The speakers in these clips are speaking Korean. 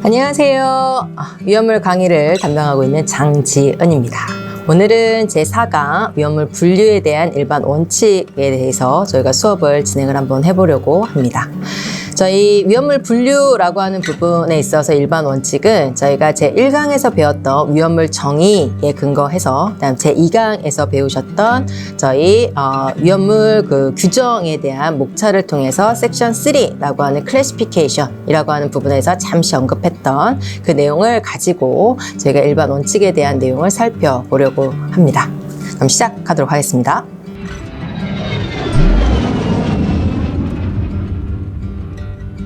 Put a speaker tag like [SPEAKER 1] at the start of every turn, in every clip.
[SPEAKER 1] 안녕하세요. 위험물 강의를 담당하고 있는 장지은입니다. 오늘은 제4강 위험물 분류에 대한 일반 원칙에 대해서 저희가 수업을 진행을 한번 해보려고 합니다. 저희 위험물 분류라고 하는 부분에 있어서 일반 원칙은 저희가 제1강에서 배웠던 위험물 정의에 근거해서 그다음 제2강에서 배우셨던 저희 위험물 규정에 대한 목차를 통해서 섹션 3라고 하는 클래시피케이션이라고 하는 부분에서 잠시 언급했던 그 내용을 가지고 저희가 일반 원칙에 대한 내용을 살펴보려고 합니다. 그럼 시작하도록 하겠습니다.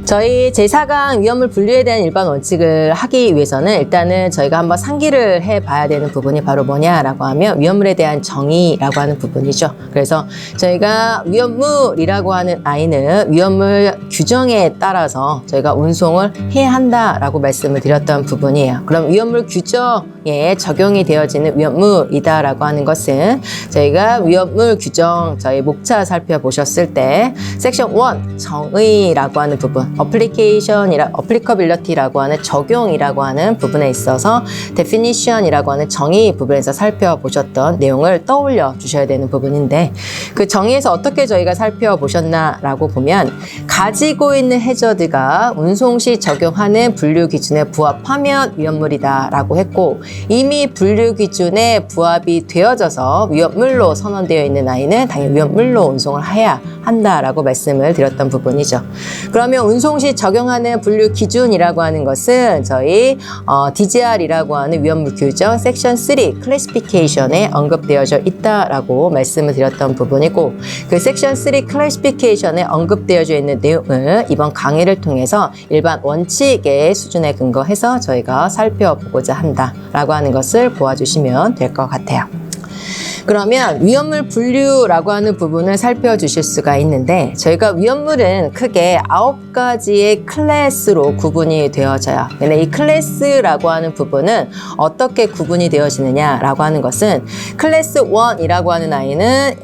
[SPEAKER 1] 저희 제4강 위험물 분류에 대한 일반 원칙을 하기 위해서는 일단은 저희가 한번 상기를 해봐야 되는 부분이 바로 뭐냐라고 하면 위험물에 대한 정의라고 하는 부분이죠. 그래서 저희가 위험물이라고 하는 아이는 위험물 규정에 따라서 저희가 운송을 해야 한다라고 말씀을 드렸던 부분이에요. 그럼 위험물 규정에 적용이 되어지는 위험물이다라고 하는 것은 저희가 위험물 규정 저희 목차 살펴보셨을 때 섹션 1 정의라고 하는 부분 applicability라고 하는 적용이라고 하는 부분에 있어서 definition이라고 하는 정의 부분에서 살펴보셨던 내용을 떠올려 주셔야 되는 부분인데 그 정의에서 어떻게 저희가 살펴보셨나라고 보면 가지고 있는 해저드가 운송 시 적용하는 분류 기준에 부합하면 위험물이다 라고 했고 이미 분류 기준에 부합이 되어져서 위험물로 선언되어 있는 아이는 당연히 위험물로 운송을 해야 한다라고 말씀을 드렸던 부분이죠. 그러면 운송 시 적용하는 분류 기준이라고 하는 것은 저희 DGR이라고 하는 위험물 규정 섹션 3 클래시피케이션에 언급되어져 있다라고 말씀을 드렸던 부분이고 그 섹션 3 클래시피케이션에 언급되어져 있는 내용을 이번 강의를 통해서 일반 원칙의 수준에 근거해서 저희가 살펴보고자 한다라고 하는 것을 보아주시면 될 것 같아요. 그러면 위험물 분류라고 하는 부분을 살펴주실 수가 있는데 저희가 위험물은 크게 9가지의 클래스로 구분이 되어져요. 근데 이 클래스라고 하는 부분은 어떻게 구분이 되어지느냐라고 하는 것은 클래스 1이라고 하는 아이는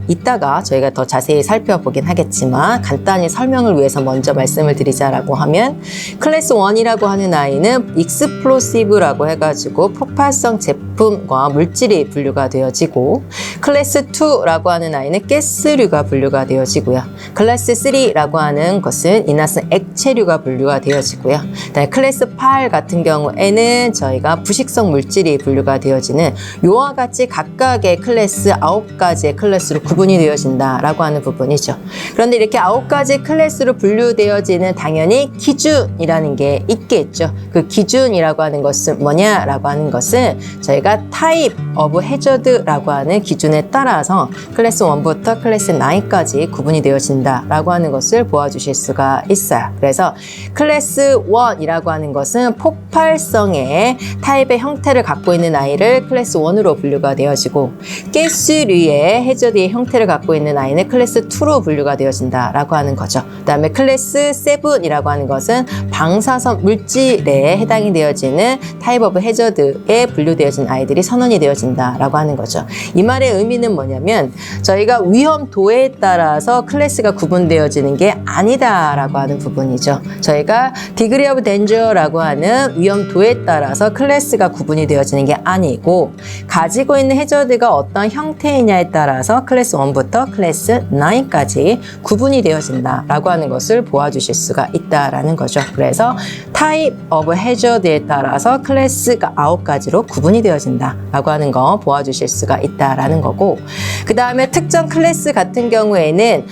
[SPEAKER 1] 이따가 저희가 더 자세히 살펴보긴 하겠지만 간단히 설명을 위해서 먼저 말씀을 드리자라고 하면 클래스 1이라고 하는 아이는 익스플로시브라고 해가지고 폭발성 제품과 물질이 분류가 되어지고 클래스 2라고 하는 아이는 가스류가 분류가 되어지고요. 클래스 3라고 하는 것은 이나스 액체류가 분류가 되어지고요. 그다음에 클래스 8 같은 경우에는 저희가 부식성 물질이 분류가 되어지는 요와 같이 각각의 클래스 9가지의 클래스로 구분이 되어진다라고 하는 부분이죠. 그런데 이렇게 9가지 클래스로 분류되어지는 당연히 기준이라는 게 있겠죠. 그 기준이라고 하는 것은 뭐냐라고 하는 것은 저희가 타입 오브 해저드라고 하는 기준에 따라서 클래스 1부터 클래스 9까지 구분이 되어진다라고 하는 것을 보아주실 수가 있어요. 그래서 클래스 1이라고 하는 것은 폭발성의 타입의 형태를 갖고 있는 아이를 클래스 1으로 분류가 되어지고 가스류의 해저드의 형태를 갖고 있는 아이는 클래스 2로 분류가 되어진다라고 하는 거죠. 그 다음에 클래스 7이라고 하는 것은 방사선 물질에 해당이 되어지는 타입 오브 해저드에 분류되어진 아이들이 선언이 되어진다라고 하는 거죠. 이 말의 의미는 뭐냐면 저희가 위험도에 따라서 클래스가 구분되어지는 게 아니다라고 하는 부분이죠. 저희가 degree of danger라고 하는 위험도에 따라서 클래스가 구분이 되어지는 게 아니고 가지고 있는 해저드가 어떤 형태이냐에 따라서 클래스 1부터 클래스 9까지 구분이 되어진다라고 하는 것을 보아주실 수가 있다라는 거죠. 그래서 type of hazard에 따라서 클래스가 9가지로 구분이 되어진다라고 하는 거 보아주실 수가 있다라는 거고 그 다음에 특정 클래스 같은 경우에는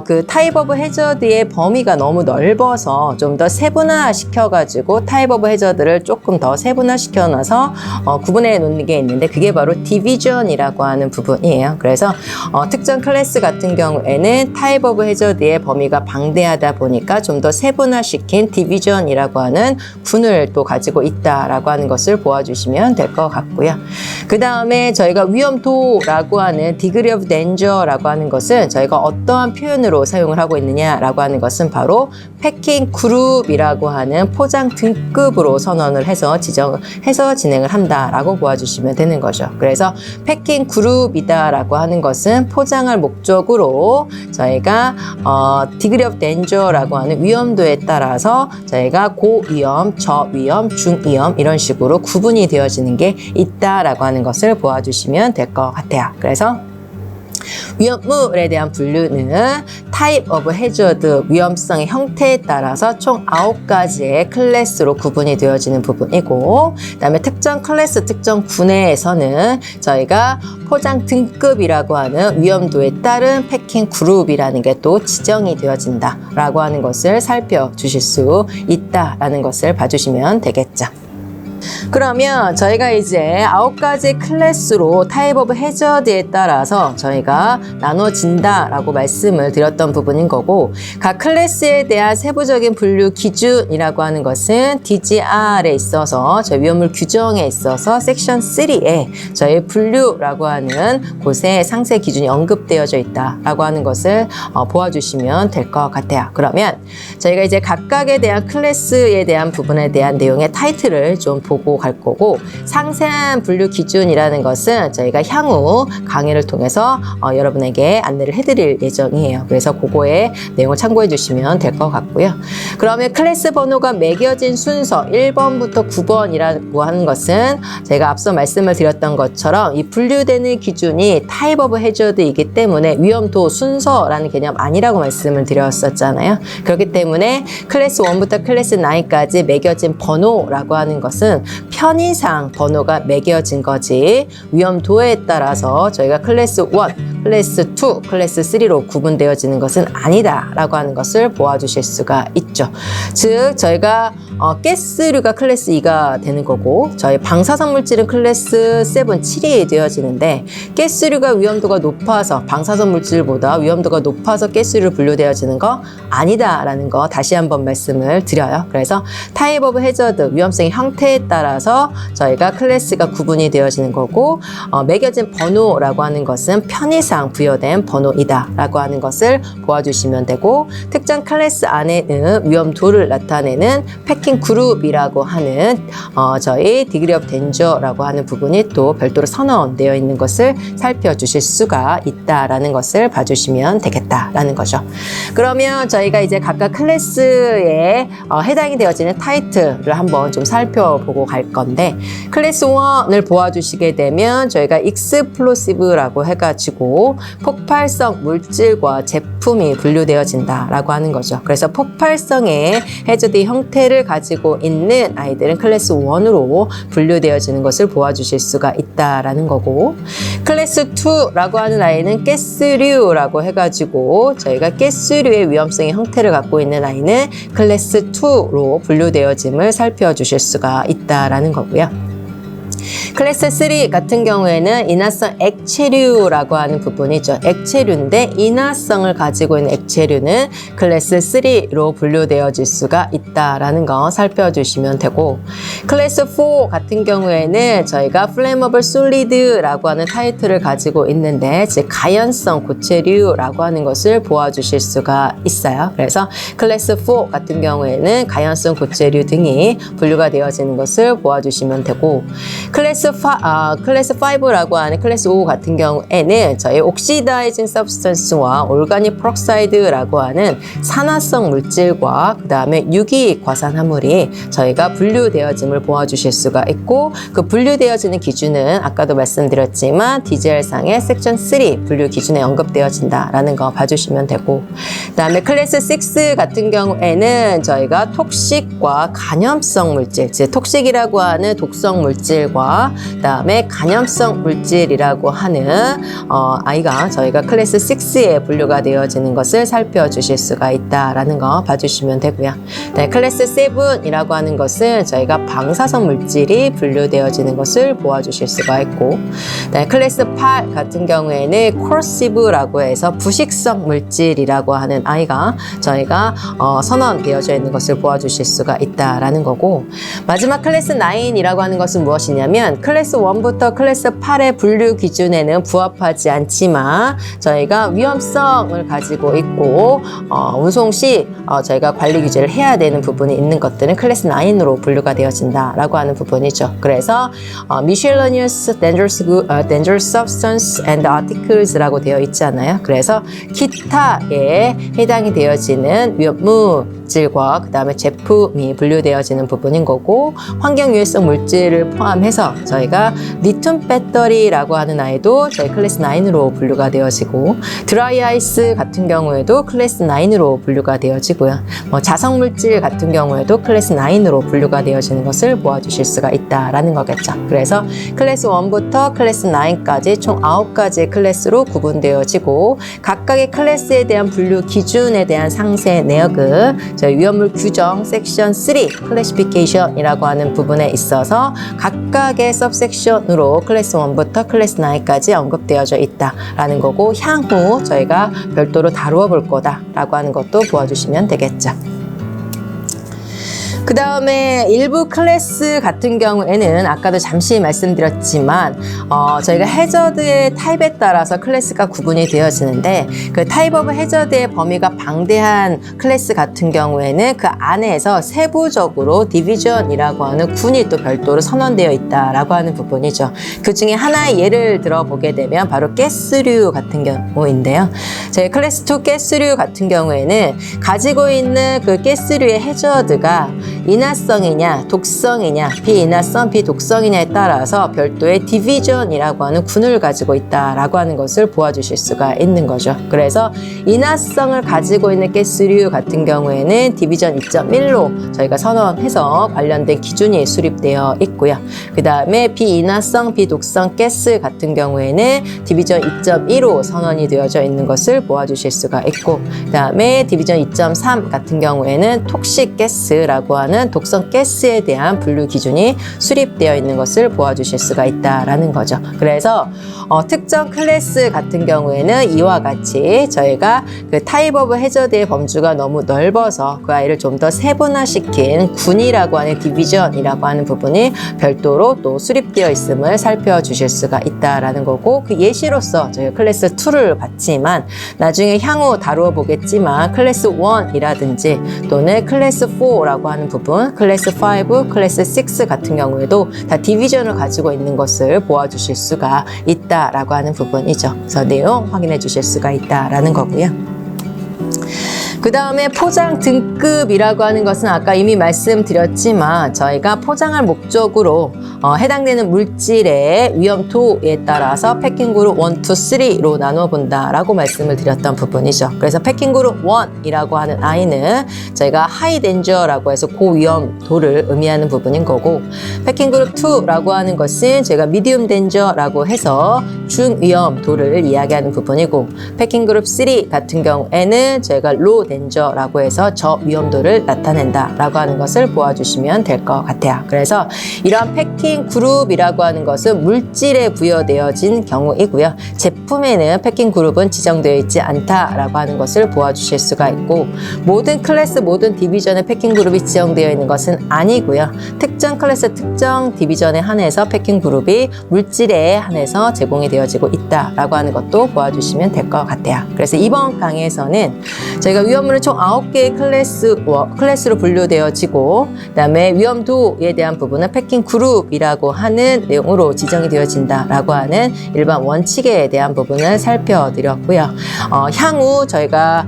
[SPEAKER 1] 그 타입 오브 해저드의 범위가 너무 넓어서 좀 더 세분화 시켜가지고 타입 오브 해저드를 조금 더 세분화 시켜놔서 구분해 놓는 게 있는데 그게 바로 디비전이라고 하는 부분이에요. 그래서 특정 클래스 같은 경우에는 타입 오브 해저드의 범위가 방대하다 보니까 좀 더 세분화시킨 디비전이라고 하는 군을 또 가지고 있다라고 하는 것을 보아주시면 될 것 같고요. 그 다음에 저희가 위험도라고 하는 degree of danger라고 하는 것은 저희가 어떠한 표현으로 사용을 하고 있느냐라고 하는 것은 바로 패킹 그룹이라고 하는 포장 등급으로 선언을 해서 해서 진행을 한다라고 보아주시면 되는 거죠. 그래서 패킹 그룹이다라고 하는 것은 포장할 목적으로 저희가 degree of danger라고 하는 위험도에 따라서 저희가 고위험, 저위험, 중위험 이런 식으로 구분이 되어지는 게 있다라고 하는 것을 보아주시면 될 것 같아요. 그래서 위험물에 대한 분류는 type of hazard, 위험성의 형태에 따라서 총 9가지의 클래스로 구분이 되어지는 부분이고, 그다음에 특정 클래스, 특정 분해에서는 저희가 포장 등급이라고 하는 위험도에 따른 패킹 그룹이라는 게 또 지정이 되어진다라고 하는 것을 살펴주실 수 있다라는 것을 봐주시면 되겠죠. 그러면 저희가 이제 9가지 클래스로 타입 오브 해저드에 따라서 저희가 나눠진다라고 말씀을 드렸던 부분인 거고, 각 클래스에 대한 세부적인 분류 기준이라고 하는 것은 DGR에 있어서 저희 위험물 규정에 있어서 섹션 3에 저희 분류라고 하는 곳에 상세 기준이 언급되어져 있다라고 하는 것을 보아주시면 될 것 같아요. 그러면 저희가 이제 각각에 대한 클래스에 대한 부분에 대한 내용의 타이틀을 좀 보고 갈 거고, 상세한 분류 기준이라는 것은 저희가 향후 강의를 통해서 여러분에게 안내를 해드릴 예정이에요. 그래서 그거의 내용을 참고해 주시면 될 것 같고요. 그러면 클래스 번호가 매겨진 순서 1번부터 9번이라고 하는 것은 제가 앞서 말씀을 드렸던 것처럼 이 분류되는 기준이 타입 오브 해저드이기 때문에 위험도 순서라는 개념 아니라고 말씀을 드렸었잖아요. 그렇기 때문에 클래스 1부터 클래스 9까지 매겨진 번호라고 하는 것은 편의상 번호가 매겨진 거지, 위험도에 따라서 저희가 클래스 1, 클래스 2, 클래스 3로 구분되어지는 것은 아니다라고 하는 것을 보아주실 수가 있죠. 즉 저희가 가스류가 클래스 2가 되는 거고, 저희 방사선 물질은 클래스 7, 7이 되어지는데, 가스류가 위험도가 높아서 방사선 물질보다 위험도가 높아서 가스류 분류되어지는 거 아니다라는 거 다시 한번 말씀을 드려요. 그래서 타입 오브 해저드, 위험성의 형태에 따라서 저희가 클래스가 구분이 되어지는 거고, 매겨진 번호라고 하는 것은 편의상 부여된 번호이다라고 하는 것을 보아주시면 되고, 특정 클래스 안에는 위험도를 나타내는 패킹 그룹이라고 하는 저희 디그리 오브 덴저라고 하는 부분이 또 별도로 선언되어 있는 것을 살펴주실 수가 있다라는 것을 봐주시면 되겠다라는 거죠. 그러면 저희가 이제 각각 클래스에 해당이 되어지는 타이틀을 한번 좀 살펴보고 갈 건데, 클래스 1을 보아주시게 되면 저희가 익스플로시브라고 해가지고 폭발성 물질과 제품이 분류되어진다라고 하는 거죠. 그래서 폭발성의 해저드 형태를 가지고 있는 아이들은 클래스 1으로 분류되어지는 것을 보아주실 수가 있다라는 거고, 클래스 2라고 하는 아이는 가스류라고 해가지고 저희가 가스류의 위험성의 형태를 갖고 있는 아이는 클래스 2로 분류되어짐을 살펴주실 수가 있다라는 거고요. 클래스 3 같은 경우에는 인화성 액체류라고 하는 부분이죠. 액체류인데 인화성을 가지고 있는 액체류는 클래스 3로 분류되어질 수가 있다라는 거 살펴주시면 되고, 클래스 4 같은 경우에는 저희가 Flammable Solid라고 하는 타이틀을 가지고 있는데, 즉 가연성 고체류라고 하는 것을 보아주실 수가 있어요. 그래서 클래스 4 같은 경우에는 가연성 고체류 등이 분류가 되어지는 것을 보아주시면 되고, 클래스 5라고 하는 클래스 5 같은 경우에는 저희 옥시다이징 서브스턴스와 올가닉 프록사이드라고 하는 산화성 물질과 그 다음에 유기 과산화물이 저희가 분류되어짐을 보아주실 수가 있고, 그 분류되어지는 기준은 아까도 말씀드렸지만 DGR상의 섹션 3 분류 기준에 언급되어진다라는 거 봐주시면 되고, 그 다음에 클래스 6 같은 경우에는 저희가 톡식과 간염성 물질, 즉 톡식이라고 하는 독성 물질과 그 다음에 간염성 물질이라고 하는 아이가 저희가 클래스 6에 분류가 되어지는 것을 살펴주실 수가 있다라는 거 봐주시면 되고요. 네, 클래스 7이라고 하는 것은 저희가 방사선 물질이 분류되어지는 것을 보아주실 수가 있고, 네, 클래스 8 같은 경우에는 코러시브라고 해서 부식성 물질이라고 하는 아이가 저희가 선언되어져 있는 것을 보아주실 수가 있다라는 거고, 마지막 클래스 9이라고 하는 것은 무엇이냐면 클래스 1부터 클래스 8의 분류 기준에는 부합하지 않지만 저희가 위험성을 가지고 있고 운송 시 저희가 관리 규제를 해야 되는 부분이 있는 것들은 클래스 9으로 분류가 되어진다라고 하는 부분이죠. 그래서 miscellaneous dangerous substance and articles라고 되어 있잖아요. 그래서 기타에 해당이 되어지는 위험물질과 그 다음에 제품이 분류되어지는 부분인 거고, 환경 유해성 물질을 포함해서 저희가 리튬 배터리라고 하는 아이도 저희 클래스 9으로 분류가 되어지고, 드라이 아이스 같은 경우에도 클래스 9으로 분류가 되어지고요. 자석 물질 같은 경우에도 클래스 9으로 분류가 되어지는 것을 보아주실 수가 있다라는 거겠죠. 그래서 클래스 1부터 클래스 9까지 총 9가지의 클래스로 구분되어지고, 각각의 클래스에 대한 분류 기준에 대한 상세 내역은 저희 위험물 규정 섹션 3 클래시피케이션이라고 하는 부분에 있어서 각각의 서브섹션으로 클래스 1부터 클래스 9까지 언급되어져 있다라는 거고, 향후 저희가 별도로 다루어 볼 거다라고 하는 것도 보아주시면 되겠죠. 그 다음에 일부 클래스 같은 경우에는 아까도 잠시 말씀드렸지만 저희가 해저드의 타입에 따라서 클래스가 구분이 되어지는데, 그 타입 오브 해저드의 범위가 방대한 클래스 같은 경우에는 그 안에서 세부적으로 디비전이라고 하는 군이 또 별도로 선언되어 있다라고 하는 부분이죠. 그 중에 하나의 예를 들어보게 되면 바로 가스류 같은 경우인데요. 저희 클래스 2 가스류 같은 경우에는 가지고 있는 그 가스류의 해저드가 인화성이냐 독성이냐 비인화성 비독성이냐에 따라서 별도의 디비전이라고 하는 군을 가지고 있다라고 하는 것을 보아주실 수가 있는 거죠. 그래서 인화성을 가지고 있는 가스류 같은 경우에는 디비전 2.1로 저희가 선언해서 관련된 기준이 수립되어 있고요. 그 다음에 비인화성 비독성 가스 같은 경우에는 디비전 2.2로 선언이 되어져 있는 것을 보아주실 수가 있고, 그 다음에 디비전 2.3 같은 경우에는 톡식 가스라고 하는 독성 가스에 대한 분류 기준이 수립되어 있는 것을 보아주실 수가 있다라는 거죠. 그래서 특정 클래스 같은 경우에는 이와 같이 저희가 그 타입 오브 해저드의 범주가 너무 넓어서 그 아이를 좀 더 세분화시킨 군이라고 하는 디비전이라고 하는 부분이 별도로 또 수립되어 있음을 살펴주실 수가 있다라는 거고, 그 예시로서 저희가 클래스 2를 봤지만 나중에 향후 다루어 보겠지만 클래스 1이라든지 또는 클래스 4라고 하는 부분, 클래스 5, 클래스 6 같은 경우에도 다 디비전을 가지고 있는 것을 보아주실 수가 있다라고 하는 부분이죠. 그래서 내용 확인해 주실 수가 있다라는 거고요. 그 다음에 포장 등급이라고 하는 것은 아까 이미 말씀드렸지만 저희가 포장할 목적으로 해당되는 물질의 위험도에 따라서 패킹그룹 1, 2, 3로 나누어 본다라고 말씀을 드렸던 부분이죠. 그래서 패킹그룹 1이라고 하는 아이는 저희가 하이 덴저라고 해서 고위험도를 의미하는 부분인 거고, 패킹그룹 2라고 하는 것은 저희가 미디움 덴저라고 해서 중위험도를 이야기하는 부분이고, 패킹그룹 3 같은 경우에는 저희가 로 덴저라고 해서 저위험도를 나타낸다라고 하는 것을 보아주시면 될 것 같아요. 그래서 이러한 패킹 그룹이라고 하는 것은 물질에 부여되어진 경우이고요. 제품에는 패킹 그룹은 지정되어 있지 않다라고 하는 것을 보아주실 수가 있고, 모든 클래스, 모든 디비전에 패킹 그룹이 지정되어 있는 것은 아니고요. 특정 클래스, 특정 디비전에 한해서 패킹 그룹이 물질에 한해서 제공이 되어지고 있다라고 하는 것도 보아주시면 될 것 같아요. 그래서 이번 강의에서는 저희가 위험물은 총 9개의 클래스로 분류되어지고, 그 다음에 위험도에 대한 부분은 패킹 그룹이라고 하는 내용으로 지정이 되어진다라고 하는 일반 원칙에 대한 부분을 살펴드렸고요. 향후 저희가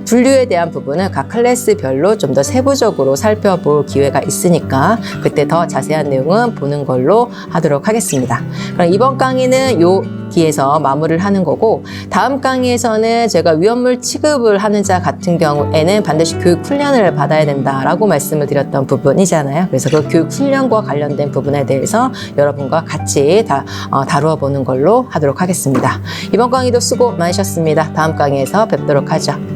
[SPEAKER 1] 분류에 대한 부분은 각 클래스별로 좀 더 세부적으로 살펴볼 기회가 있으니까 그때 더 자세한 내용은 보는 걸로 하도록 하겠습니다. 그럼 이번 강의는 여기에서 마무리를 하는 거고, 다음 강의에서는 제가 위험물 취급을 하는 자 같은 경우에는 반드시 교육 훈련을 받아야 된다라고 말씀을 드렸던 부분이잖아요. 그래서 그 교육 훈련과 관련된 부분에 대해서 여러분과 같이 다루어 보는 걸로 하도록 하겠습니다. 이번 강의도 수고 많으셨습니다. 다음 강의에서 뵙도록 하죠.